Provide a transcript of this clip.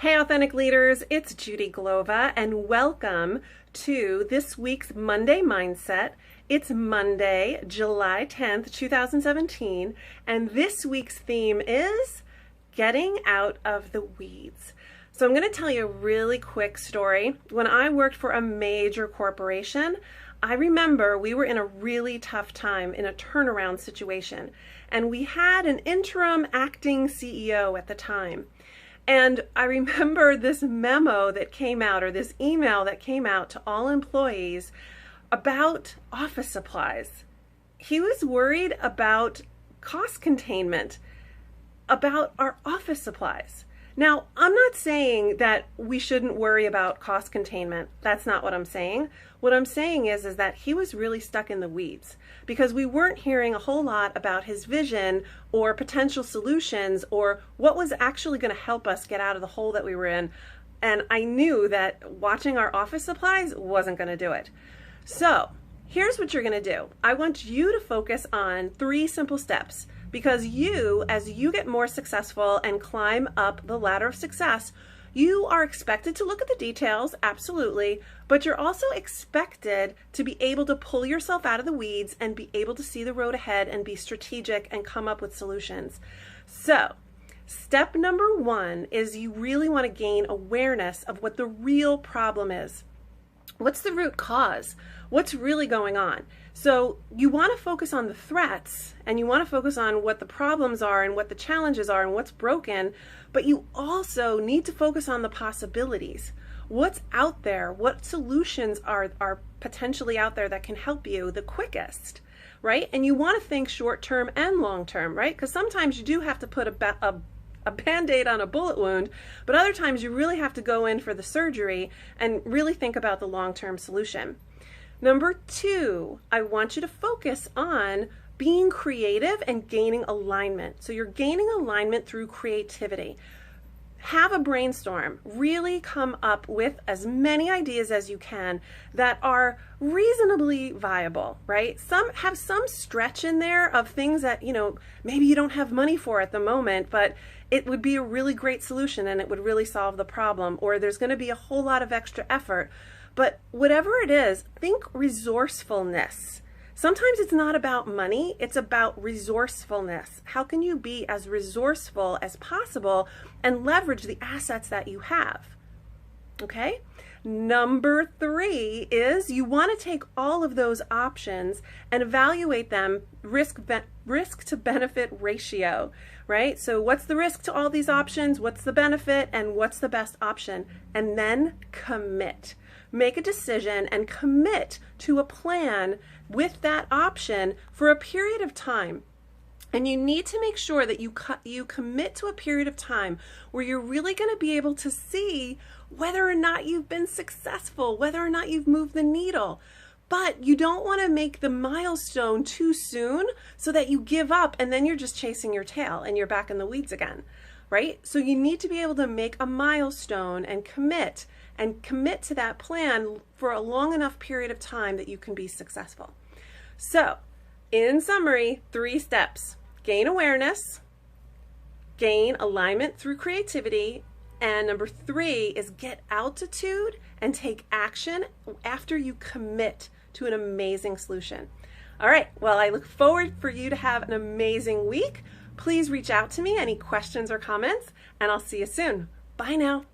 Hey, authentic leaders, it's Judi Glova, and welcome to this week's Monday Mindset. It's Monday, July 10th, 2017, and this week's theme is getting out of the weeds. So I'm going to tell you a really quick story. When I worked for a major corporation, I remember we were in a really tough time in a turnaround situation, and we had an interim acting CEO at the time. And I remember this memo that came out, or this email that came out to all employees about office supplies. He was worried about cost containment, about our office supplies. Now, I'm not saying that we shouldn't worry about cost containment. That's not what I'm saying. What I'm saying is that he was really stuck in the weeds because we weren't hearing a whole lot about his vision or potential solutions or what was actually going to help us get out of the hole that we were in. And I knew that watching our office supplies wasn't going to do it. So here's what you're going to do. I want you to focus on 3 simple steps. Because you, as you get more successful and climb up the ladder of success, you are expected to look at the details, absolutely, but you're also expected to be able to pull yourself out of the weeds and be able to see the road ahead and be strategic and come up with solutions. So, step number 1 is you really want to gain awareness of what the real problem is. What's the root cause? What's really going on? So you want to focus on the threats and you want to focus on what the problems are and what the challenges are and what's broken, but you also need to focus on the possibilities. What's out there? What solutions are potentially out there that can help you the quickest, right? And you want to think short-term and long-term, right? Because sometimes you do have to put a Band-Aid on a bullet wound, but other times you really have to go in for the surgery and really think about the long-term solution. Number 2, I want you to focus on being creative and gaining alignment. So you're gaining alignment through creativity. Have a brainstorm. Really come up with as many ideas as you can that are reasonably viable, right? Have some stretch in there of things that, maybe you don't have money for at the moment, but it would be a really great solution and it would really solve the problem, or there's going to be a whole lot of extra effort. But whatever it is, think resourcefulness. Sometimes it's not about money, it's about resourcefulness. How can you be as resourceful as possible and leverage the assets that you have? Okay? Number 3 is you want to take all of those options and evaluate them risk to benefit ratio, right? So what's the risk to all these options? What's the benefit? And what's the best option? And then commit. Make a decision and commit to a plan with that option for a period of time. And you need to make sure that you commit to a period of time where you're really going to be able to see whether or not you've been successful, whether or not you've moved the needle. But you don't want to make the milestone too soon so that you give up and then you're just chasing your tail and you're back in the weeds again, right? So you need to be able to make a milestone and commit to that plan for a long enough period of time that you can be successful. So, in summary, 3 steps. Gain awareness, gain alignment through creativity, and number 3 is get altitude and take action after you commit to an amazing solution. All right, well, I look forward for you to have an amazing week. Please reach out to me, any questions or comments, and I'll see you soon. Bye now.